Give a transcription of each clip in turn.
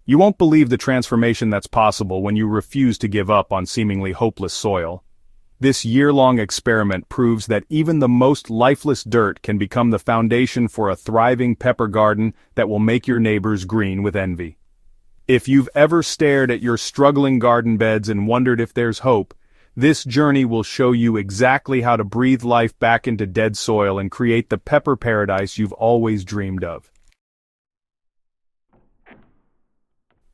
You won't believe the transformation that's possible when you refuse to give up on seemingly hopeless soil. This year-long experiment proves that even the most lifeless dirt can become the foundation for a thriving pepper garden that will make your neighbors green with envy. If you've ever stared at your struggling garden beds and wondered if there's hope, this journey will show you exactly how to breathe life back into dead soil and create the pepper paradise you've always dreamed of.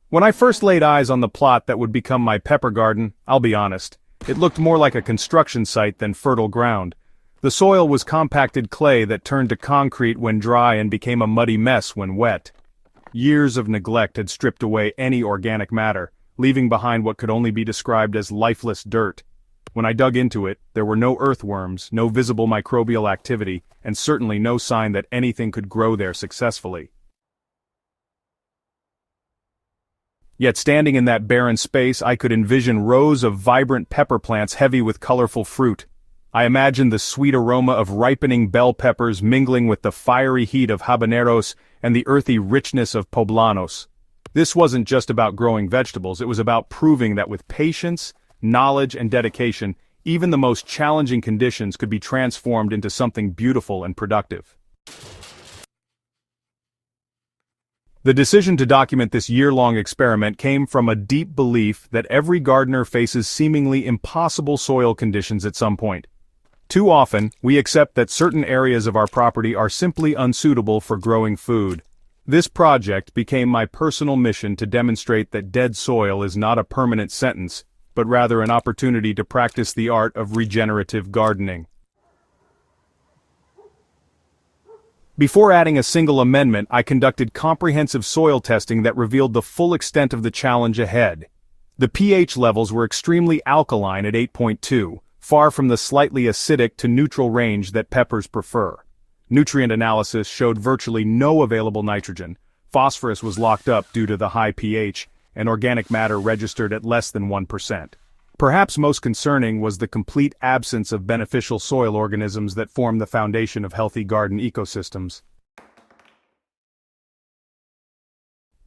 When I first laid eyes on the plot that would become my pepper garden, I'll be honest, it looked more like a construction site than fertile ground. The soil was compacted clay that turned to concrete when dry and became a muddy mess when wet. Years of neglect had stripped away any organic matter, leaving behind what could only be described as lifeless dirt. When I dug into it, there were no earthworms, no visible microbial activity, and certainly no sign that anything could grow there successfully. Yet standing in that barren space, I could envision rows of vibrant pepper plants heavy with colorful fruit. I imagined the sweet aroma of ripening bell peppers mingling with the fiery heat of habaneros and the earthy richness of poblanos. This wasn't just about growing vegetables, it was about proving that with patience, knowledge, and dedication, even the most challenging conditions could be transformed into something beautiful and productive. The decision to document this year-long experiment came from a deep belief that every gardener faces seemingly impossible soil conditions at some point. Too often, we accept that certain areas of our property are simply unsuitable for growing food. This project became my personal mission to demonstrate that dead soil is not a permanent sentence, but rather an opportunity to practice the art of regenerative gardening. Before adding a single amendment, I conducted comprehensive soil testing that revealed the full extent of the challenge ahead. The pH levels were extremely alkaline at 8.2, far from the slightly acidic to neutral range that peppers prefer. Nutrient analysis showed virtually no available nitrogen, phosphorus was locked up due to the high pH, and organic matter registered at less than 1%. Perhaps most concerning was the complete absence of beneficial soil organisms that form the foundation of healthy garden ecosystems.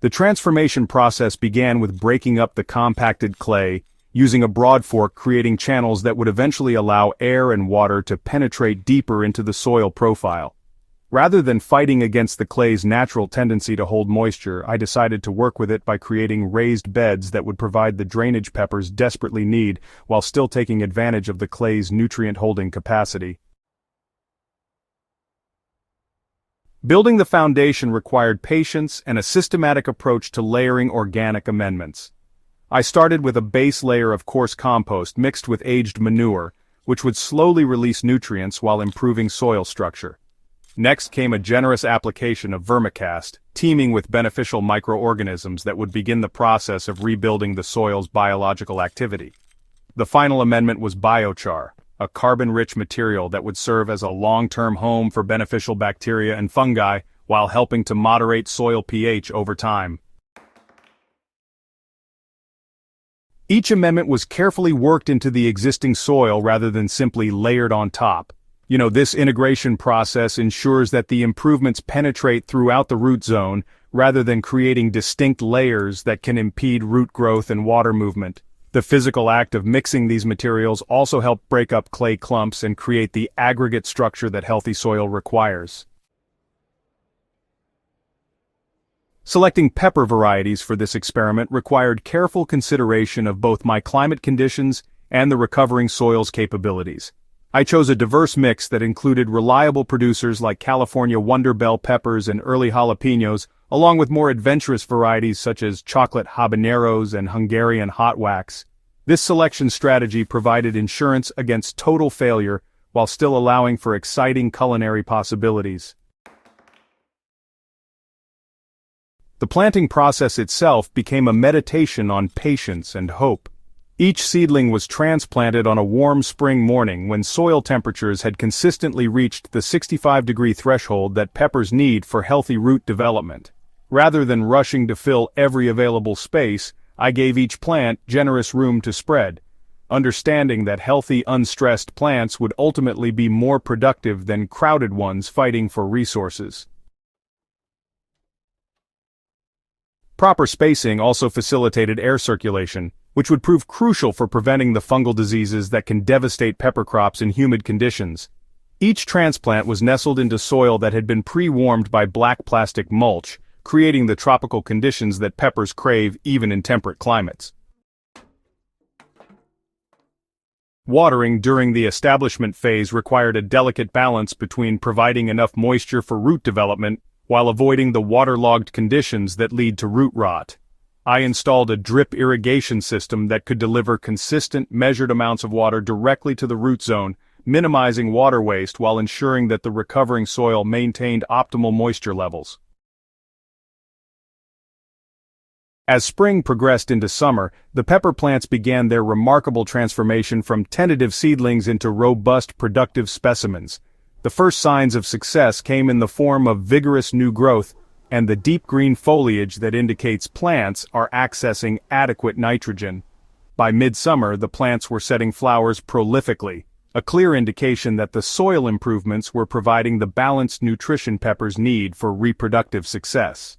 The transformation process began with breaking up the compacted clay, using a broad fork creating channels that would eventually allow air and water to penetrate deeper into the soil profile. Rather than fighting against the clay's natural tendency to hold moisture, I decided to work with it by creating raised beds that would provide the drainage peppers desperately need while still taking advantage of the clay's nutrient-holding capacity. Building the foundation required patience and a systematic approach to layering organic amendments. I started with a base layer of coarse compost mixed with aged manure, which would slowly release nutrients while improving soil structure. Next came a generous application of vermicast, teeming with beneficial microorganisms that would begin the process of rebuilding the soil's biological activity. The final amendment was biochar, a carbon-rich material that would serve as a long-term home for beneficial bacteria and fungi while helping to moderate soil pH over time. Each amendment was carefully worked into the existing soil rather than simply layered on top. This integration process ensures that the improvements penetrate throughout the root zone, rather than creating distinct layers that can impede root growth and water movement. The physical act of mixing these materials also helped break up clay clumps and create the aggregate structure that healthy soil requires. Selecting pepper varieties for this experiment required careful consideration of both my climate conditions and the recovering soil's capabilities. I chose a diverse mix that included reliable producers like California Wonder Bell peppers and early jalapenos, along with more adventurous varieties such as chocolate habaneros and Hungarian hot wax. This selection strategy provided insurance against total failure while still allowing for exciting culinary possibilities. The planting process itself became a meditation on patience and hope. Each seedling was transplanted on a warm spring morning when soil temperatures had consistently reached the 65-degree threshold that peppers need for healthy root development. Rather than rushing to fill every available space, I gave each plant generous room to spread, understanding that healthy, unstressed plants would ultimately be more productive than crowded ones fighting for resources. Proper spacing also facilitated air circulation, which would prove crucial for preventing the fungal diseases that can devastate pepper crops in humid conditions. Each transplant was nestled into soil that had been pre-warmed by black plastic mulch, creating the tropical conditions that peppers crave even in temperate climates. Watering during the establishment phase required a delicate balance between providing enough moisture for root development while avoiding the waterlogged conditions that lead to root rot. I installed a drip irrigation system that could deliver consistent, measured amounts of water directly to the root zone, minimizing water waste while ensuring that the recovering soil maintained optimal moisture levels. As spring progressed into summer, the pepper plants began their remarkable transformation from tentative seedlings into robust, productive specimens. The first signs of success came in the form of vigorous new growth and the deep green foliage that indicates plants are accessing adequate nitrogen. By midsummer, the plants were setting flowers prolifically, a clear indication that the soil improvements were providing the balanced nutrition peppers need for reproductive success.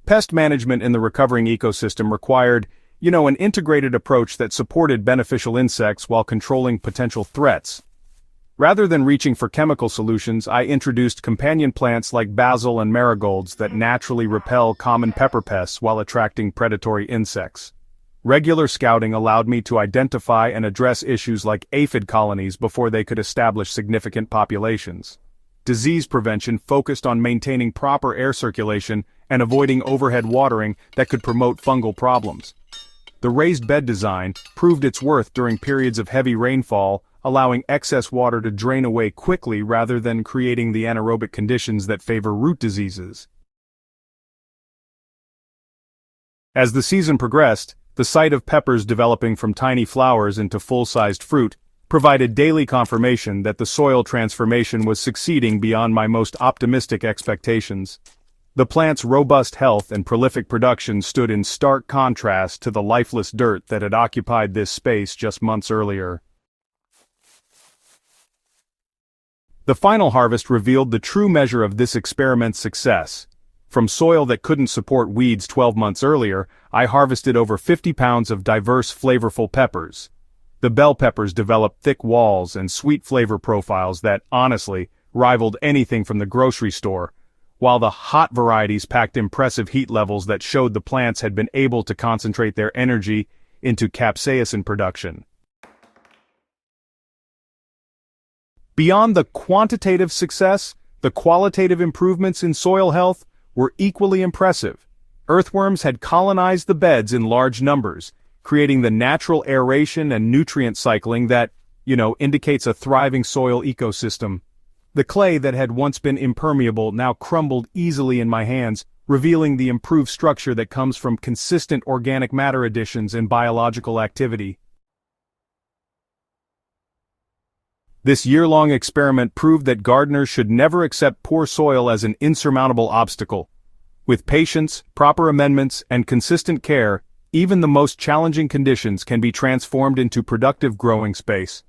Pest management in the recovering ecosystem required, an integrated approach that supported beneficial insects while controlling potential threats. Rather than reaching for chemical solutions, I introduced companion plants like basil and marigolds that naturally repel common pepper pests while attracting predatory insects. Regular scouting allowed me to identify and address issues like aphid colonies before they could establish significant populations. Disease prevention focused on maintaining proper air circulation and avoiding overhead watering that could promote fungal problems. The raised bed design proved its worth during periods of heavy rainfall, allowing excess water to drain away quickly rather than creating the anaerobic conditions that favor root diseases. As the season progressed, the sight of peppers developing from tiny flowers into full-sized fruit provided daily confirmation that the soil transformation was succeeding beyond my most optimistic expectations. The plant's robust health and prolific production stood in stark contrast to the lifeless dirt that had occupied this space just months earlier. The final harvest revealed the true measure of this experiment's success. From soil that couldn't support weeds 12 months earlier, I harvested over 50 pounds of diverse, flavorful peppers. The bell peppers developed thick walls and sweet flavor profiles that, honestly, rivaled anything from the grocery store, while the hot varieties packed impressive heat levels that showed the plants had been able to concentrate their energy into capsaicin production. Beyond the quantitative success, the qualitative improvements in soil health were equally impressive. Earthworms had colonized the beds in large numbers, creating the natural aeration and nutrient cycling that, indicates a thriving soil ecosystem. The clay that had once been impermeable now crumbled easily in my hands, revealing the improved structure that comes from consistent organic matter additions and biological activity. This year-long experiment proved that gardeners should never accept poor soil as an insurmountable obstacle. With patience, proper amendments, and consistent care, even the most challenging conditions can be transformed into productive growing space.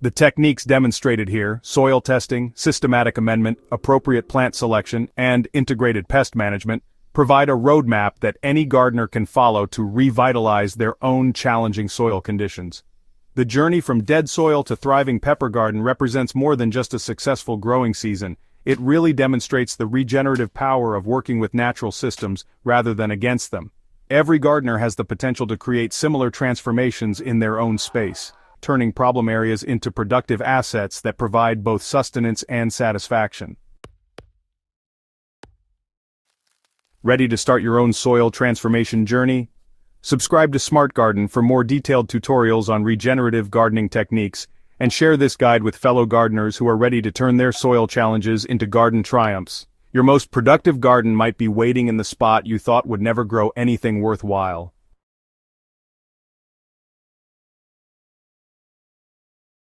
The techniques demonstrated here, soil testing, systematic amendment, appropriate plant selection, and integrated pest management, provide a roadmap that any gardener can follow to revitalize their own challenging soil conditions. The journey from dead soil to thriving pepper garden represents more than just a successful growing season. It really demonstrates the regenerative power of working with natural systems rather than against them. Every gardener has the potential to create similar transformations in their own space, turning problem areas into productive assets that provide both sustenance and satisfaction. Ready to start your own soil transformation journey? Subscribe to Smart Garden for more detailed tutorials on regenerative gardening techniques, and share this guide with fellow gardeners who are ready to turn their soil challenges into garden triumphs. Your most productive garden might be waiting in the spot you thought would never grow anything worthwhile.